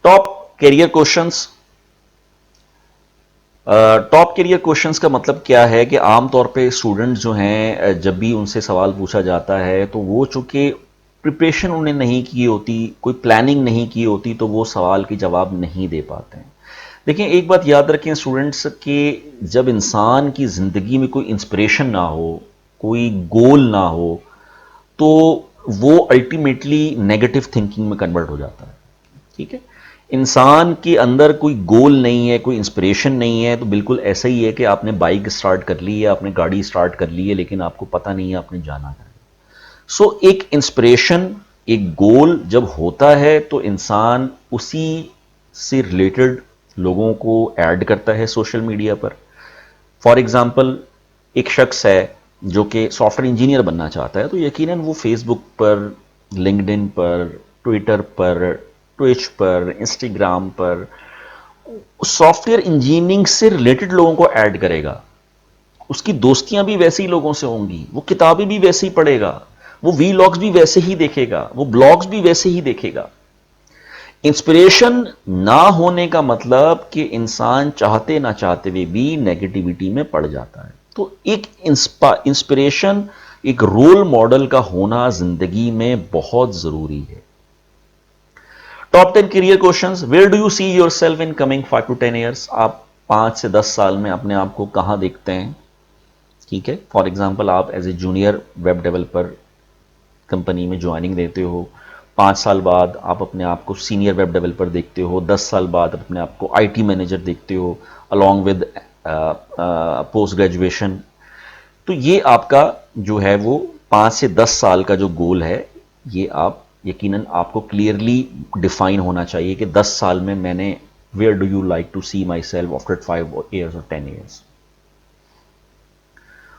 Top career questions. Top career questions का मतलब क्या है कि आमतौर पे स्टूडेंट जो हैं जब भी उनसे सवाल पूछा जाता है तो वो चूंकि प्रिपरेशन उन्हें नहीं की होती, कोई प्लानिंग नहीं की होती, तो वो सवाल के जवाब नहीं दे पाते हैं। देखिए एक बात याद रखें स्टूडेंट्स के, जब इंसान की ज़िंदगी में कोई इंस्पिरेशन ना हो, कोई गोल ना हो, तो वो अल्टीमेटली नेगेटिव थिंकिंग में कन्वर्ट हो जाता है। ठीक है, इंसान के अंदर कोई गोल नहीं है, कोई इंस्पिरेशन नहीं है, तो बिल्कुल ऐसा ही है कि आपने बाइक स्टार्ट कर ली है, आपने गाड़ी स्टार्ट कर ली है, लेकिन आपको पता नहीं है आपने जाना है। सो एक इंस्पिरेशन, एक गोल जब होता है तो इंसान उसी से रिलेटेड लोगों को ऐड करता है सोशल मीडिया पर। फॉर एग्जाम्पल, एक शख्स है जो कि सॉफ्टवेयर इंजीनियर बनना चाहता है, तो यकीनन वो फेसबुक पर, लिंक्डइन पर, ट्विटर पर, ट्विच पर, इंस्टाग्राम पर सॉफ्टवेयर इंजीनियरिंग से रिलेटेड लोगों को ऐड करेगा। उसकी दोस्तियां भी वैसे ही लोगों से होंगी, वो किताबें भी वैसे ही पढ़ेगा, वो वीलॉग्स भी वैसे ही देखेगा, वो ब्लॉग्स भी वैसे ही देखेगा। इंस्पिरेशन ना होने का मतलब कि इंसान चाहते ना चाहते हुए भी नेगेटिविटी में पड़ जाता है। तो एक इंस्पिरेशन, एक रोल मॉडल का होना जिंदगी में बहुत जरूरी है। Top 10 career questions. Where do you see yourself in coming 5 to 10 years? आप 5 से 10 साल में अपने आप को कहां देखते हैं? ठीक है, फॉर एग्जाम्पल आप as a junior web developer company में ज्वाइनिंग देते हो, 5 साल बाद आप अपने आप को सीनियर वेब डेवलपर देखते हो, 10 साल बाद अपने आप को आईटी मैनेजर देखते हो अलॉन्ग विद पोस्ट ग्रेजुएशन। तो ये आपका जो है वो 5 से 10 साल का जो गोल है, ये आप यकीनन आपको क्लियरली डिफाइन होना चाहिए कि 10 साल में मैंने, where do you like to see myself after 5 years और 10 years?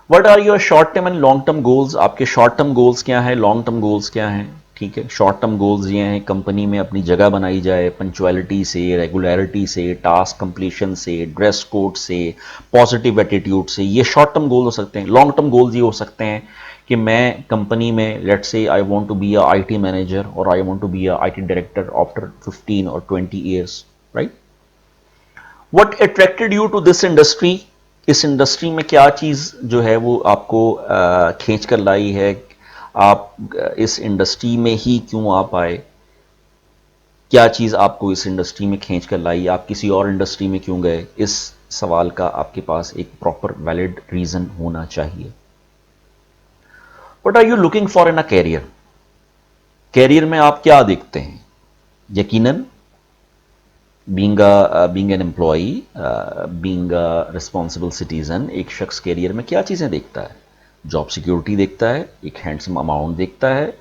What are your short term and long term goals? आपके शॉर्ट टर्म गोल्स क्या हैं, लॉन्ग टर्म गोल्स क्या हैं? ठीक है, शॉर्ट टर्म गोल्स ये हैं कंपनी में अपनी जगह बनाई जाए, पंक्चुअलिटी से, रेगुलरिटी से, टास्क कंप्लीशन से, ड्रेस कोड से, पॉजिटिव एटीट्यूड से, ये शॉर्ट टर्म गोल हो सकते हैं। लॉन्ग टर्म गोल्स ये हो सकते हैं कि मैं कंपनी में, let's say I want to be a IT manager और I want to be a IT director after 15 or 20 years, right? What attracted you to this industry? इस इंडस्ट्री में क्या चीज़ जो है वो आपको खींच कर लाई है? आप इस इंडस्ट्री में ही क्यों आप आए? क्या चीज़ आपको इस इंडस्ट्री में खींच कर लाई? आप किसी और इंडस्ट्री में क्यों गए? इस सवाल का आपके पास एक प्रॉपर वैलिड रीज़न होना चाहिए। What are you looking for in a career? Career में आप क्या देखते हैं? यकीनन being an employee, being a responsible citizen, एक शख्स कैरियर में क्या चीज़ें देखता है? जॉब सिक्योरिटी देखता है, एक हैंडसम अमाउंट देखता है,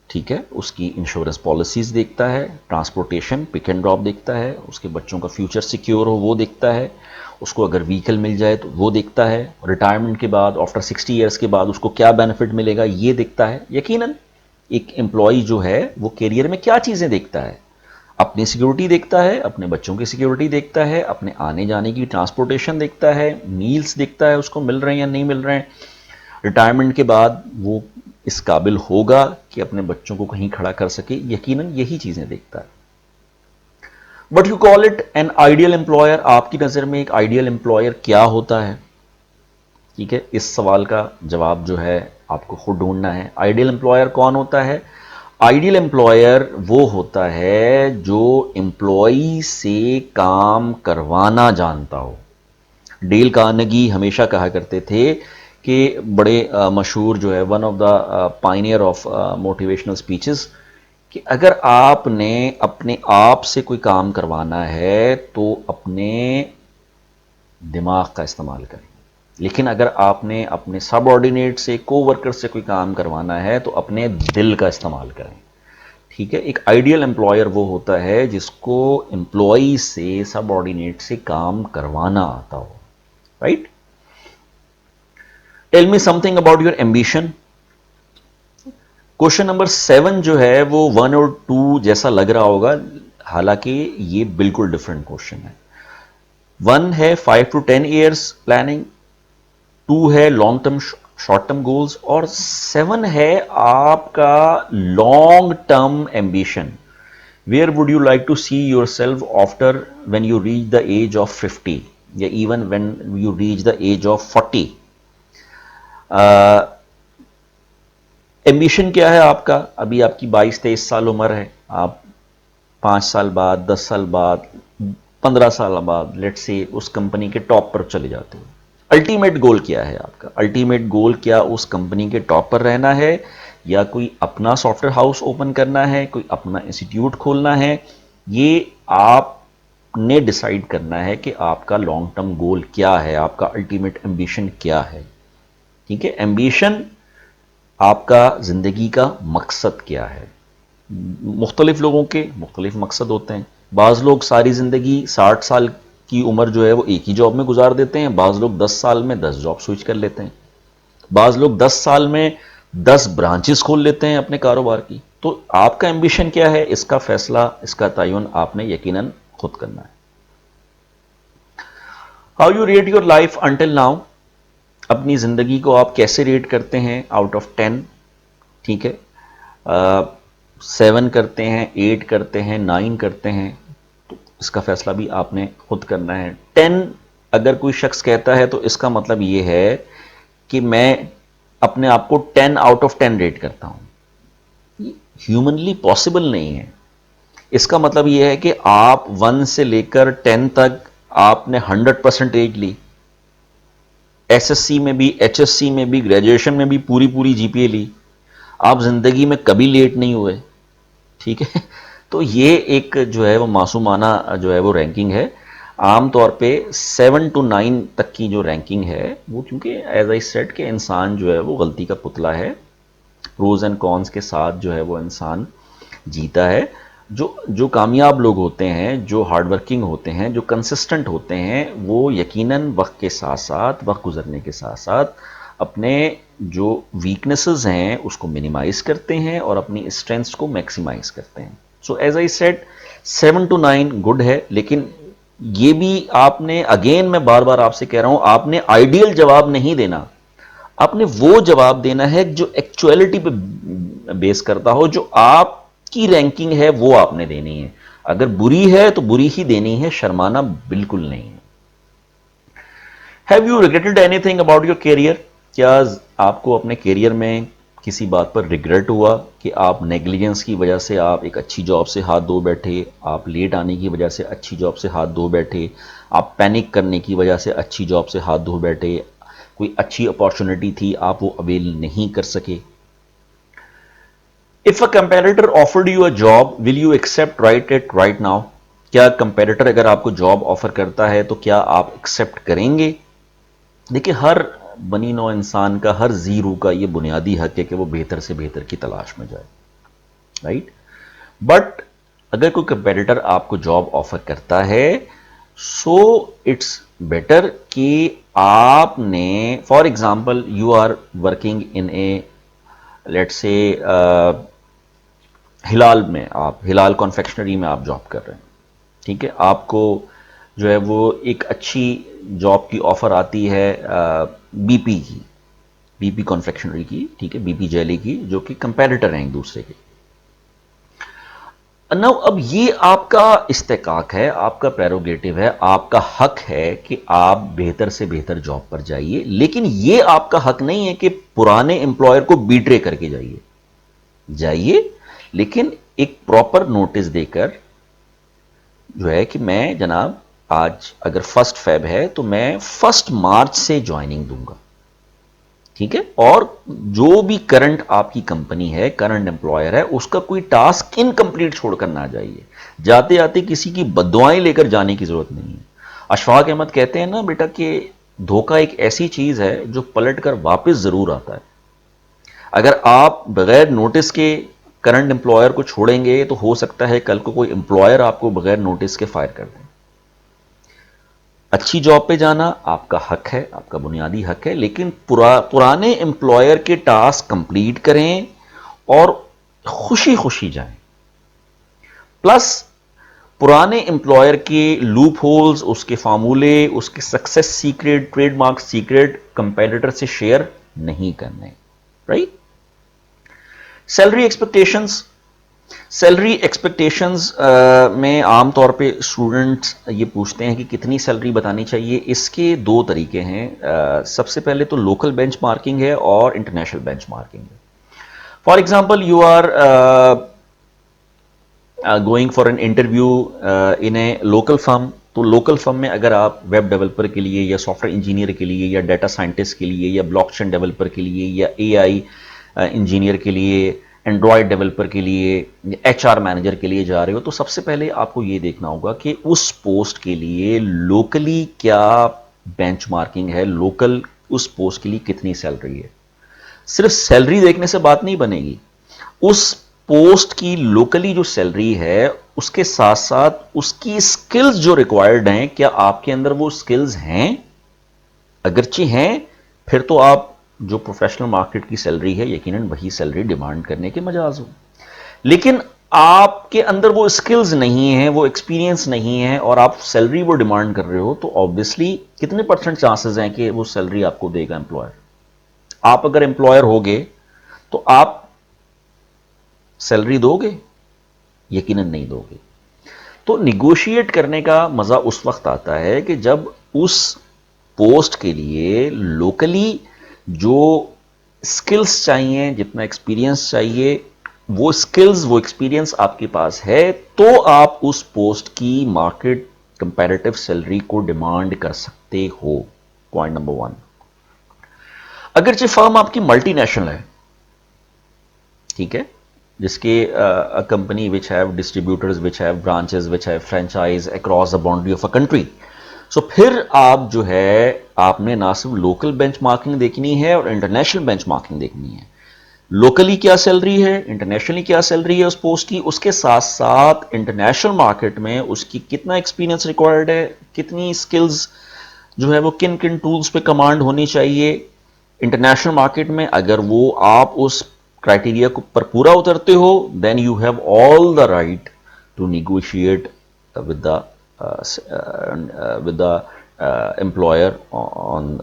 ठीक है, उसकी इंश्योरेंस पॉलिसीज़ देखता है, ट्रांसपोर्टेशन पिक एंड ड्रॉप देखता है, उसके बच्चों का फ्यूचर सिक्योर हो वो देखता है, उसको अगर व्हीकल मिल जाए तो वो देखता है, रिटायरमेंट के बाद आफ्टर 60 ईयर्स के बाद उसको क्या बेनिफिट मिलेगा ये देखता है। यकीनन एक एम्प्लॉय जो है वो कैरियर में क्या चीज़ें देखता है? अपनी सिक्योरिटी देखता है, अपने बच्चों की सिक्योरिटी देखता है, अपने आने जाने की ट्रांसपोर्टेशन देखता है, मील्स देखता है उसको मिल रहे हैं या नहीं मिल रहे हैं, रिटायरमेंट के बाद वो इस काबिल होगा कि अपने बच्चों को कहीं खड़ा कर सके, यकीनन यही चीज़ें देखता है। But you call it an ideal employer. आपकी नज़र में एक आइडियल एम्प्लॉयर क्या होता है? ठीक है, इस सवाल का जवाब जो है आपको खुद ढूंढना है। आइडियल एम्प्लॉयर कौन होता है? आइडियल एम्प्लॉयर वो होता है जो एम्प्लॉई से काम करवाना जानता हो। डेल कार्नेगी हमेशा कहा करते थे कि बड़े मशहूर जो है, one of the Pioneer of motivational speeches, कि अगर आपने अपने आप से कोई काम करवाना है तो अपने दिमाग का इस्तेमाल करें, लेकिन अगर आपने अपने सबऑर्डिनेट से, कोवर्कर से कोई काम करवाना है तो अपने दिल का इस्तेमाल करें। ठीक है, एक आइडियल एम्प्लॉयर वो होता है जिसको एम्प्लॉई से, सबऑर्डिनेट से काम करवाना आता हो, right? Tell me something about your ambition. Question number 7 जो है वो 1 और 2 जैसा लग रहा होगा, हालांकि ये बिल्कुल डिफरेंट क्वेश्चन है। 1 है 5 to 10 years प्लानिंग, 2 है long term short term goals, और 7 है आपका long term ambition. Where would you like to see yourself after when you reach the age of 50 या even when you reach the age of 40? Ambition क्या है आपका? अभी आपकी 22-23 साल उम्र है, आप 5 साल बाद, 10 साल बाद, 15 साल बाद लेट्स से उस कंपनी के टॉप पर चले जाते हो। अल्टीमेट गोल क्या है आपका? अल्टीमेट गोल क्या उस कंपनी के टॉप पर रहना है, या कोई अपना सॉफ्टवेयर हाउस ओपन करना है, कोई अपना इंस्टीट्यूट खोलना है? ये आपने डिसाइड करना है कि आपका लॉन्ग टर्म गोल क्या है, आपका अल्टीमेट एम्बिशन क्या है। ठीक है, एम्बिशन आपका ज़िंदगी का मकसद क्या है। मुख्तलिफ लोगों के मुख्तलिफ मकसद होते हैं। बाज़ लोग सारी ज़िंदगी 60 साल की उम्र जो है वो एक ही जॉब में गुजार देते हैं, बाज़ लोग 10 साल में 10 जॉब स्विच कर लेते हैं, बाज़ लोग 10 साल में 10 ब्रांचेस खोल लेते हैं अपने कारोबार की। तो आपका एम्बिशन क्या है, इसका फैसला, इसका तयन आपने यकीनन खुद करना है। How you rate your life until now? अपनी ज़िंदगी को आप कैसे रेट करते हैं आउट ऑफ 10? ठीक है, 7 करते हैं, 8 करते हैं, 9 करते हैं, तो इसका फैसला भी आपने खुद करना है। 10 अगर कोई शख्स कहता है तो इसका मतलब ये है कि मैं अपने आप को 10 आउट ऑफ 10 रेट करता हूं। ह्यूमनली पॉसिबल नहीं है। इसका मतलब ये है कि आप 1 से लेकर 10 तक आपने 100% रेट ली, एसएससी में भी, एचएससी में भी, ग्रेजुएशन में भी पूरी जीपीए ली, आप जिंदगी में कभी लेट नहीं हुए। ठीक है, तो ये एक जो है वो मासूमाना जो है वो रैंकिंग है। आमतौर पे 7 to 9 तक की जो रैंकिंग है वो, क्योंकि एज आई सेड कि इंसान जो है वो गलती का पुतला है, प्रोज एंड कॉन्स के साथ जो है वो इंसान जीता है। जो कामयाब लोग होते हैं, जो हार्ड वर्किंग होते हैं, जो कंसिस्टेंट होते हैं, वो यकीनन वक्त के साथ साथ, वक्त गुजरने के साथ साथ अपने जो वीकनेसेस हैं उसको मिनिमाइज करते हैं और अपनी स्ट्रेंथ्स को मैक्सिमाइज करते हैं। So as I said 7 to 9 good है, लेकिन ये भी आपने, अगेन मैं बार बार आपसे कह रहा हूं, आपने आइडियल जवाब नहीं देना, आपने वो जवाब देना है जो एक्चुअलिटी पे बेस करता हो, जो आपकी रैंकिंग है वो आपने देनी है। अगर बुरी है तो बुरी ही देनी है, शर्माना बिल्कुल नहीं है। Have you regretted anything about your career? क्या आपको अपने कैरियर में किसी बात पर रिग्रेट हुआ कि आप नेग्लिजेंस की वजह से आप एक अच्छी जॉब से हाथ धो बैठे, आप लेट आने की वजह से अच्छी जॉब से हाथ धो बैठे, आप पैनिक करने की वजह से अच्छी जॉब से हाथ धो बैठे, कोई अच्छी अपॉर्चुनिटी थी आप वो अवेल नहीं कर सके? If a competitor offered you a job, will you accept it right now? क्या कंपेटिटर अगर आपको जॉब ऑफर करता है तो क्या आप एक्सेप्ट करेंगे? देखिए, हर बनी नौ इंसान का, हर जीरो का ये बुनियादी हक है कि वो बेहतर से बेहतर की तलाश में जाए, राइट? बट अगर कोई कंपेटिटर आपको जॉब ऑफर करता है, सो इट्स बेटर कि आपने, for example you are working in a, let's say Hilal में, आप हिलाल कॉन्फेक्शनरी में आप जॉब कर रहे हैं। ठीक है, आपको जो है वो एक अच्छी जॉब की ऑफर आती है बीपी की, बीपी कॉन्फेक्शनरी की, ठीक है, बीपी जेली की, जो कि कंपेटिटर हैं एक दूसरे के। नाउ अब ये आपका इस्तेकाक है, आपका प्रेरोगेटिव है, आपका हक है कि आप बेहतर से बेहतर जॉब पर जाइए, लेकिन ये आपका हक नहीं है कि पुराने एम्प्लॉयर को बीट्रे करके जाइए, लेकिन एक प्रॉपर नोटिस देकर जो है कि मैं जनाब आज अगर 1 फेब है तो मैं 1 मार्च से ज्वाइनिंग दूंगा। ठीक है, और जो भी करंट आपकी कंपनी है, करंट एम्प्लॉयर है, उसका कोई टास्क इनकम्प्लीट छोड़कर ना जाइए। जाते आते किसी की बद्दुआएं लेकर जाने की जरूरत नहीं है। अशफाक अहमद कहते हैं ना बेटा कि धोखा एक ऐसी चीज है जो पलट कर वापस जरूर आता है। अगर आप बगैर नोटिस के करंट एम्प्लॉयर को छोड़ेंगे तो हो सकता है कल को कोई एम्प्लॉयर आपको बगैर नोटिस के फायर कर दे। अच्छी जॉब पे जाना आपका हक है, आपका बुनियादी हक है, लेकिन पुराने एम्प्लॉयर के टास्क कंप्लीट करें और खुशी खुशी जाएं। प्लस पुराने एम्प्लॉयर के लूप होल्स, उसके फार्मूले, उसके success secret, trademark secret competitor से शेयर नहीं करने, right? Salary expectations, salary expectations میں عام طور پہ اسٹوڈنٹس یہ پوچھتے ہیں کہ کتنی سیلری بتانی چاہیے. اس کے دو طریقے ہیں. سب سے پہلے تو لوکل بینچ مارکنگ ہے اور انٹرنیشنل بینچ مارکنگ ہے. For example you are going for an interview in a local firm. تو لوکل فرم میں اگر آپ ویب ڈیولپر کے لیے یا سافٹ ویئر انجینئر کے لیے یا ڈیٹا سائنٹسٹ کے لیے یا بلاک چین ڈیولپر کے لیے یا اے آئی انجینئر کے لیے, اینڈرائڈ ڈیولپر کے لیے, ایچ آر مینیجر کے لیے جا رہے ہو, تو سب سے پہلے آپ کو یہ دیکھنا ہوگا کہ اس پوسٹ کے لیے لوکلی کیا بینچ مارکنگ ہے, لوکل اس پوسٹ کے لیے کتنی سیلری ہے. صرف سیلری دیکھنے سے بات نہیں بنے گی. اس پوسٹ کی لوکلی جو سیلری ہے اس کے ساتھ ساتھ اس کی سکلز جو ریکوائرڈ ہیں, کیا آپ کے اندر وہ سکلز ہیں؟ اگرچہ ہیں پھر تو آپ جو پروفیشنل مارکیٹ کی سیلری ہے یقیناً وہی سیلری ڈیمانڈ کرنے کے مجاز ہو. لیکن آپ کے اندر وہ سکلز نہیں ہیں, وہ ایکسپیرینس نہیں ہے, اور آپ سیلری وہ ڈیمانڈ کر رہے ہو, تو آبویسلی کتنے پرسنٹ چانسز ہیں کہ وہ سیلری آپ کو دے گا امپلائر؟ آپ اگر امپلائر ہوگے تو آپ سیلری دو گے؟ یقیناً نہیں دو گے. تو نیگوشیٹ کرنے کا مزہ اس وقت آتا ہے کہ جب اس پوسٹ کے لیے لوکلی جو سکلز چاہیے, جتنا ایکسپیرینس چاہیے, وہ سکلز وہ ایکسپیرینس آپ کے پاس ہے, تو آپ اس پوسٹ کی مارکیٹ کمپیریٹو سیلری کو ڈیمانڈ کر سکتے ہو. Point number 1. اگرچہ فرم آپ کی ملٹی نیشنل ہے, ٹھیک ہے, جس کے company which have distributors, which have branches, which have franchise across the boundary of a country, so پھر آپ جو ہے آپ نے نہ صرف لوکل بینچ مارکنگ دیکھنی ہے اور انٹرنیشنل بینچ مارکنگ دیکھنی ہے. لوکلی کیا سیلری ہے, انٹرنیشنلی کیا سیلری ہے اس پوسٹ کی, اس کے ساتھ ساتھ انٹرنیشنل مارکیٹ میں اس کی کتنا ایکسپیرینس ریکوائرڈ ہے, کتنی سکلز جو ہے وہ کن کن ٹولز پہ کمانڈ ہونی چاہیے انٹرنیشنل مارکیٹ میں. اگر وہ آپ اس کرائٹیریا پر پورا اترتے ہو, then you have all the right to negotiate with the employer on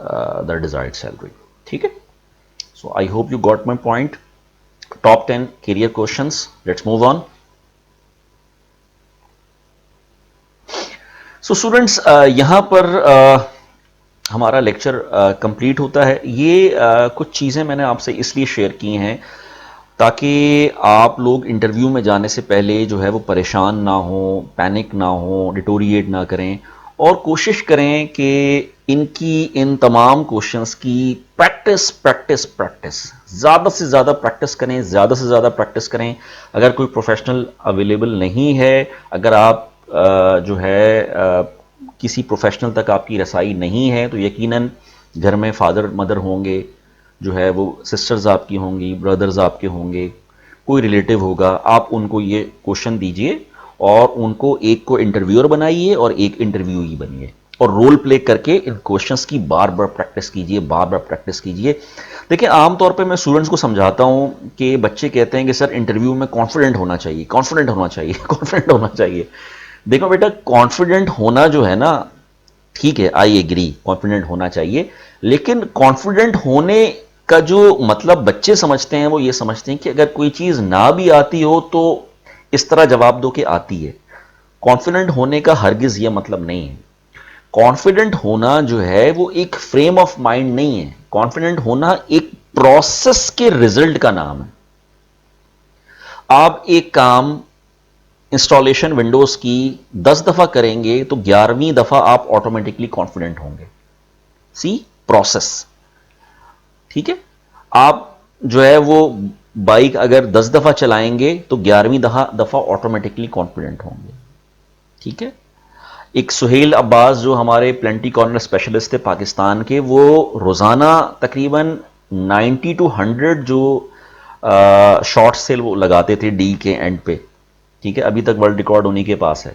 the desired salary. ٹھیک ہے. So I hope you got my point. Top 10 career questions. Let's move on. So students, یہاں پر ہمارا lecture complete ہوتا ہے. یہ کچھ چیزیں میں نے آپ سے اس لیے شیئر کی ہیں تاکہ آپ لوگ انٹرویو میں جانے سے پہلے جو ہے وہ پریشان نہ ہوں, پینک نہ ہوں, ڈیٹوریٹ نہ کریں, اور کوشش کریں کہ ان تمام کوشچنس کی پریکٹس زیادہ سے زیادہ پریکٹس کریں, زیادہ سے زیادہ پریکٹس کریں. اگر کوئی پروفیشنل اویلیبل نہیں ہے, اگر آپ جو ہے کسی پروفیشنل تک آپ کی رسائی نہیں ہے, تو یقیناً گھر میں فادر مدر ہوں گے, جو ہے وہ سسٹرز آپ کی ہوں گی, بردرز آپ کے ہوں گے, کوئی ریلیٹیو ہوگا, آپ ان کو یہ کوشچن دیجئے اور ان کو ایک کو انٹرویور بنائیے اور ایک انٹرویوئی بنیے, اور رول پلے کر کے ان کوشچنس کی بار بار پریکٹس کیجئے, بار بار پریکٹس کیجئے. دیکھیں عام طور پہ میں اسٹوڈنٹس کو سمجھاتا ہوں کہ بچے کہتے ہیں کہ سر انٹرویو میں کانفیڈنٹ ہونا چاہیے, کانفیڈنٹ ہونا چاہیے, کانفیڈنٹ ہونا چاہیے. دیکھو بیٹا, کانفیڈنٹ ہونا جو ہے نا, ٹھیک ہے, آئی ایگری, کانفیڈنٹ ہونا چاہیے, لیکن کانفیڈنٹ ہونے کا جو مطلب بچے سمجھتے ہیں وہ یہ سمجھتے ہیں کہ اگر کوئی چیز نہ بھی آتی ہو تو اس طرح جواب دو کہ آتی ہے. کانفیڈنٹ ہونے کا ہرگز یہ مطلب نہیں ہے. کانفیڈنٹ ہونا جو ہے وہ ایک فریم آف مائنڈ نہیں ہے. کانفیڈنٹ ہونا ایک پروسیس کے ریزلٹ کا نام ہے. آپ ایک کام انسٹالیشن ونڈوز کی 10 دفعہ کریں گے تو 11ویں دفعہ آپ آٹومیٹکلی کانفیڈنٹ ہوں گے. سی پروسیس, ٹھیک ہے. آپ جو ہے وہ بائک اگر 10 دفعہ چلائیں گے تو 11ویں دفعہ آٹومیٹکلی کانفیڈنٹ ہوں گے, ٹھیک ہے. ایک سہیل عباس جو ہمارے پلینٹی کارنر اسپیشلسٹ تھے پاکستان کے, وہ روزانہ تقریباً 90 to 100 جو شارٹس تھے وہ لگاتے تھے ڈی کے اینڈ پہ, ٹھیک ہے. ابھی تک ورلڈ ریکارڈ انہی کے پاس ہے.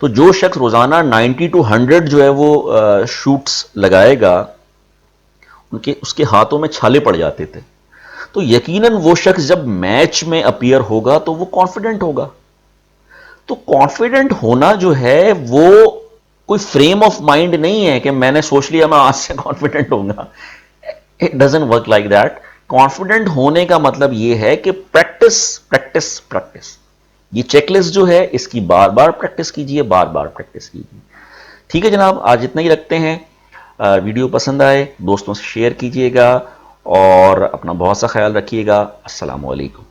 تو جو شخص روزانہ 90 to 100 جو ہے وہ شوٹس لگائے گا, اس کے ہاتھوں میں چھالے پڑ جاتے تھے. تو یقیناً وہ شخص جب میچ میں اپیئر ہوگا تو وہ کانفیڈنٹ ہوگا. تو کانفیڈنٹ ہونا جو ہے وہ کوئی فریم آف مائنڈ نہیں ہے کہ میں نے سوچ لیا میں آج سے کانفیڈنٹ ہوں گا. It doesn't work like that. Confident ہونے کا مطلب یہ ہے کہ پریکٹس پریکٹس پریکٹس. یہ چیک لسٹ جو ہے اس کی بار بار پریکٹس کیجئے، بار بار پریکٹس کیجئے. ٹھیک ہے جناب، آج اتنا ہی رکھتے ہیں. ویڈیو پسند آئے دوستوں سے شیئر کیجئے گا اور اپنا بہت سا خیال رکھیے گا. السلام علیکم.